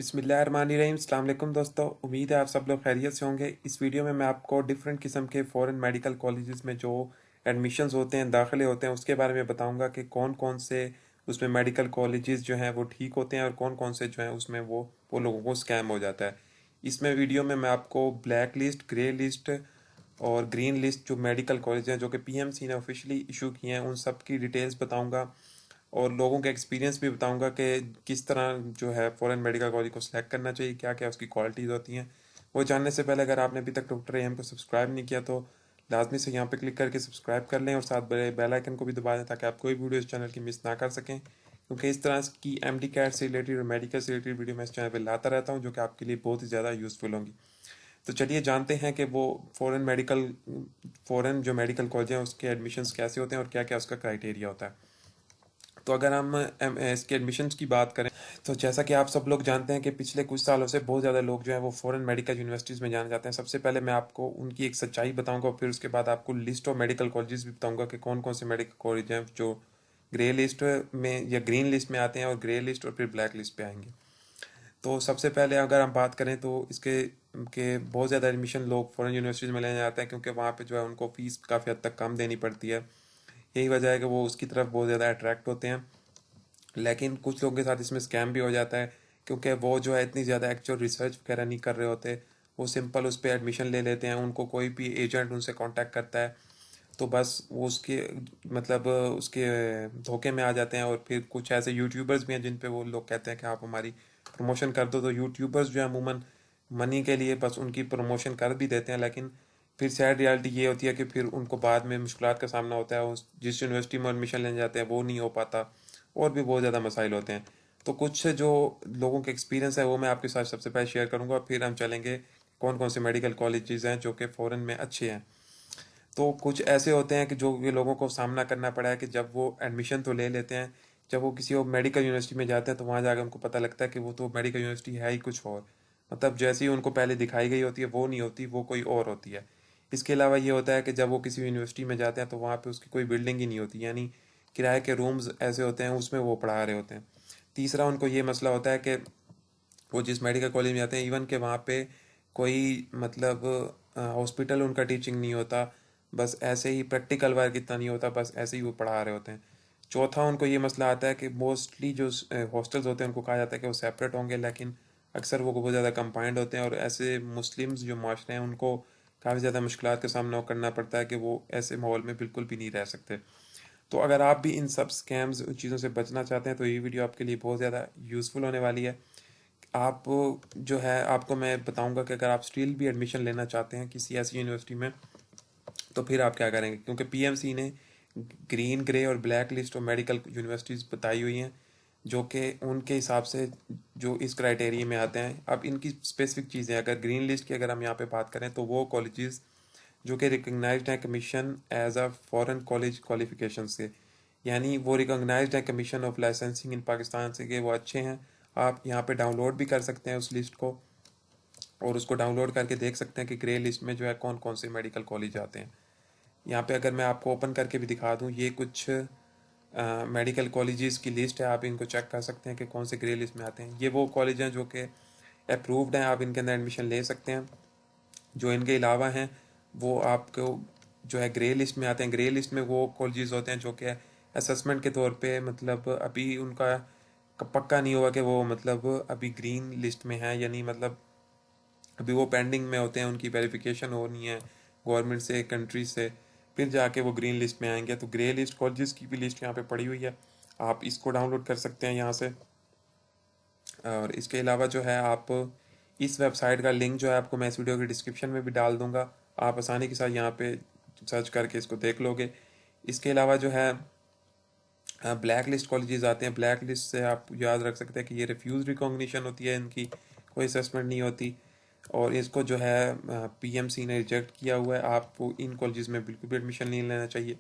बिस्मिल्लाहिर्रहमानिर्रहीम। अस्सलाम वालेकुम दोस्तों, उम्मीद है आप सब लोग खैरियत से होंगे। इस वीडियो में मैं आपको डिफरेंट किस्म के फ़ॉरेन मेडिकल कॉलेजेस में जो एडमिशन्स होते हैं, दाखिले होते हैं, उसके बारे में बताऊंगा कि कौन कौन से उसमें मेडिकल कॉलेजेस जो हैं वो ठीक होते हैं और कौन कौन से जो हैं उसमें वो लोगों को स्कैम हो जाता है। इसमें वीडियो में मैं आपको ब्लैक लिस्ट, ग्रे लिस्ट और ग्रीन लिस्ट जो मेडिकल कॉलेज हैं जो कि पीएमसी ने ऑफिशियली इशू किए हैं, उन सब की डिटेल्स बताऊंगा और लोगों का एक्सपीरियंस भी बताऊंगा कि किस तरह जो है फॉरेन मेडिकल कॉलेज को सिलेक्ट करना चाहिए, क्या क्या उसकी क्वालिटीज़ होती हैं। वो जानने से पहले अगर आपने अभी तक डॉक्टर एम को सब्सक्राइब नहीं किया तो लाजमी से यहाँ पे क्लिक करके सब्सक्राइब कर लें और साथ बेल आइकन को भी दबा दें ताकि आप कोई वीडियो इस चैनल की मिस ना कर सकें, क्योंकि इस तरह की एमडी कैट से रिलेटेड और मेडिकल से रिलेटेड वीडियो मैं इस चैनल पर लाता रहता हूँ जो कि आपके लिए बहुत ही ज़्यादा यूज़फुल होंगी। तो चलिए जानते हैं कि वो फॉरेन जो मेडिकल कॉलेज हैं उसके एडमिशन्स कैसे होते हैं और क्या क्या उसका क्राइटेरिया होता है। तो अगर हम इसके एडमिशन्स की बात करें तो जैसा कि आप सब लोग जानते हैं कि पिछले कुछ सालों से बहुत ज़्यादा लोग जो हैं वो फॉरेन मेडिकल यूनिवर्सिटीज़ में जाना चाहते हैं। सबसे पहले मैं आपको उनकी एक सच्चाई बताऊंगा और फिर उसके बाद आपको लिस्ट ऑफ मेडिकल कॉलेजेस भी बताऊंगा कि कौन कौन से मेडिकल कॉलेज हैं जो ग्रे लिस्ट में या ग्रीन लिस्ट में आते हैं और ग्रे लिस्ट और फिर ब्लैक लिस्ट पे आएंगे। तो सबसे पहले अगर हम बात करें तो इसके के बहुत ज़्यादा एडमिशन लोग फॉरेन यूनिवर्सिटीज़ में लेने जाते हैं क्योंकि वहाँ पे जो है उनको फ़ीस काफ़ी हद तक कम देनी पड़ती है। यही वजह है कि वो उसकी तरफ बहुत ज़्यादा अट्रैक्ट होते हैं। लेकिन कुछ लोगों के साथ इसमें स्कैम भी हो जाता है क्योंकि वो जो है इतनी ज़्यादा एक्चुअल रिसर्च वगैरह नहीं कर रहे होते। वो सिंपल उस पर एडमिशन ले लेते हैं, उनको कोई भी एजेंट उनसे कांटेक्ट करता है तो बस वो उसके मतलब उसके धोखे में आ जाते हैं। और फिर कुछ ऐसे यूट्यूबर्स भी हैं जिन पे वो लोग कहते हैं कि आप हमारी प्रमोशन कर दो, तो यूट्यूबर्स जो है अमूमन मनी के लिए बस उनकी प्रमोशन कर भी देते हैं, लेकिन फिर सैड रियलिटी ये होती है कि फिर उनको बाद में मुश्किलात का सामना होता है। उस जिस यूनिवर्सिटी में एडमिशन लेने जाते हैं वो नहीं हो पाता और भी बहुत ज़्यादा मसाइल होते हैं। तो कुछ जो लोगों के एक्सपीरियंस है वो मैं आपके साथ सबसे पहले शेयर करूँगा, फिर हम चलेंगे कौन कौन से मेडिकल कॉलेजेस हैं जो कि फ़ॉरेन में अच्छे हैं। तो कुछ ऐसे होते हैं कि जो ये लोगों को सामना करना पड़ा है कि जब वो एडमिशन तो ले लेते हैं, जब वो किसी और मेडिकल यूनिवर्सिटी में जाते हैं तो वहाँ जाकर उनको पता लगता है कि वो तो मेडिकल यूनिवर्सिटी है ही कुछ और। मतलब जैसी ही उनको पहले दिखाई गई होती है वो नहीं होती, वो कोई और होती है। इसके अलावा ये होता है कि जब वो किसी यूनिवर्सिटी में जाते हैं तो वहाँ पे उसकी कोई बिल्डिंग ही नहीं होती, यानी किराए के रूम्स ऐसे होते हैं उसमें वो पढ़ा रहे होते हैं। तीसरा उनको ये मसला होता है कि वो जिस मेडिकल कॉलेज में जाते हैं इवन के वहाँ पे कोई मतलब हॉस्पिटल उनका टीचिंग नहीं होता, बस ऐसे ही प्रैक्टिकल वर्क इतना नहीं होता, बस ऐसे ही वो पढ़ा रहे होते हैं। चौथा उनको ये मसला आता है कि मोस्टली जो हॉस्टल्स होते हैं उनको कहा जाता है कि वो सेपरेट होंगे, लेकिन अक्सर वो बहुत ज़्यादा कंबाइंड होते हैं और ऐसे मुस्लिम्स जो माशरे हैं उनको काफ़ी ज़्यादा मुश्किलात का सामना करना पड़ता है कि वो ऐसे माहौल में बिल्कुल भी नहीं रह सकते। तो अगर आप भी इन सब स्कैम्स चीज़ों से बचना चाहते हैं तो ये वीडियो आपके लिए बहुत ज़्यादा यूज़फुल होने वाली है। आप जो है आपको मैं बताऊंगा कि अगर आप स्टिल भी एडमिशन लेना चाहते हैं किसी ऐसी यूनिवर्सिटी में तो फिर आप क्या करेंगे, क्योंकि पीएमसी ने ग्रीन, ग्रे और black list of medical universities बताई हुई हैं जो कि उनके हिसाब से जो इस क्राइटेरिया में आते हैं। अब इनकी स्पेसिफिक चीज़ें अगर ग्रीन लिस्ट की अगर हम यहाँ पे बात करें तो वो कॉलेजेस जो कि रिकग्नाइज्ड हैं commission as a foreign college qualification से, यानी वो रिकॉग्नाइज्ड है commission of licensing in Pakistan से कि वो अच्छे हैं। आप यहाँ पे डाउनलोड भी कर सकते हैं उस लिस्ट को और उसको डाउनलोड करके देख सकते हैं कि ग्रे लिस्ट में जो है कौन कौन से मेडिकल कॉलेज आते हैं। यहाँ पे अगर मैं आपको ओपन करके भी दिखा दूँ, ये कुछ मेडिकल कॉलेजेस की लिस्ट है, आप इनको चेक कर सकते हैं कि कौन से ग्रे लिस्ट में आते हैं। ये वो कॉलेज हैं जो कि अप्रूव्ड हैं, आप इनके अंदर एडमिशन ले सकते हैं। जो इनके अलावा हैं वो आपको जो है ग्रे लिस्ट में आते हैं। ग्रे लिस्ट में वो कॉलेजेस होते हैं जो कि असेसमेंट के तौर पे मतलब अभी उनका पक्का नहीं हुआ कि वो मतलब अभी ग्रीन लिस्ट में है, यानी मतलब अभी वो पेंडिंग में होते हैं, उनकी वेरिफिकेशन होनी है गवर्नमेंट से, कंट्री से, फिर जाके वो ग्रीन लिस्ट में आएंगे। तो ग्रे लिस्ट कॉलेजेस की भी लिस्ट यहाँ पे पड़ी हुई है, आप इसको डाउनलोड कर सकते हैं यहाँ से। और इसके अलावा जो है आप इस वेबसाइट का लिंक जो है आपको मैं इस वीडियो की डिस्क्रिप्शन में भी डाल दूंगा, आप आसानी के साथ यहाँ पे सर्च करके इसको देख लोगे। इसके अलावा जो है ब्लैक लिस्ट कॉलेजेस आते हैं। ब्लैक लिस्ट से आप याद रख सकते हैं कि ये रिफ्यूज रिकॉग्निशन होती है, इनकी कोई असेसमेंट नहीं होती और इसको जो है पीएमसी ने रिजेक्ट किया हुआ है। आपको इन कॉलेजेस में बिल्कुल भी एडमिशन नहीं लेना चाहिए।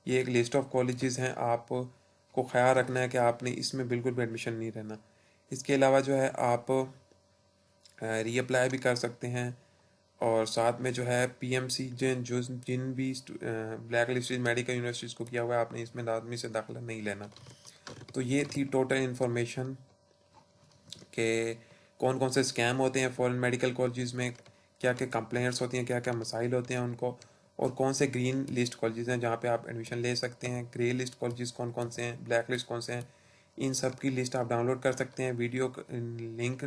ये एक लिस्ट ऑफ कॉलेजेस हैं, आपको ख्याल रखना है कि आपने इसमें बिल्कुल भी एडमिशन नहीं लेना। इसके अलावा जो है आप रीअप्लाई भी कर सकते हैं और साथ में जो है पीएमसी जिन भी ब्लैक लिस्टेड मेडिकल यूनिवर्सिटीज़ को किया हुआ है आपने इसमें लाजमी से दाखिला नहीं लेना। तो ये थी टोटल इन्फॉर्मेशन के कौन कौन से स्कैम होते हैं फॉरेन मेडिकल कॉलेजेस में, क्या क्या कंप्लेंट्स होती हैं, क्या क्या मसाइल होते हैं उनको, और कौन से ग्रीन लिस्ट कॉलेजेस हैं जहाँ पे आप एडमिशन ले सकते हैं, ग्रे लिस्ट कॉलेजेस कौन कौन से हैं, ब्लैक लिस्ट कौन से हैं, इन सब की लिस्ट आप डाउनलोड कर सकते हैं। वीडियो लिंक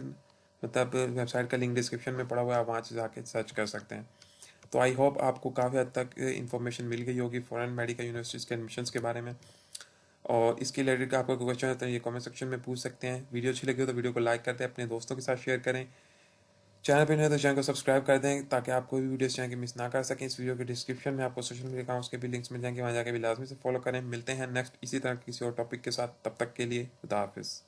मतलब वेबसाइट का लिंक डिस्क्रिप्शन में पड़ा हुआ है, आप वहाँ से जाके सर्च कर सकते हैं। तो आई होप आपको काफ़ी हद तक इन्फॉर्मेशन मिल गई होगी फॉरेन मेडिकल यूनिवर्सिटीज़ के एडमिशन्स के बारे में। और इसके रिलेटेड आपका कोई क्वेश्चन है तो ये कमेंट सेक्शन में पूछ सकते हैं। वीडियो अच्छी लगी हो तो वीडियो को लाइक करते हैं, अपने दोस्तों के साथ शेयर करें। चैनल पे नहीं है तो चैनल को सब्सक्राइब कर दें ताकि आप कोई भी वीडियोस चैनल की मिस ना कर सकें। इस वीडियो के डिस्क्रिप्शन में आपको सोशल मीडिया अकाउंट्स के भी लिंक्स मिल जाएंगे, वहाँ जाके भी लाजमी से फॉलो करें। मिलते हैं नेक्स्ट इसी तरह किसी और टॉपिक के साथ, तब तक के लिए खुदा हाफिज़।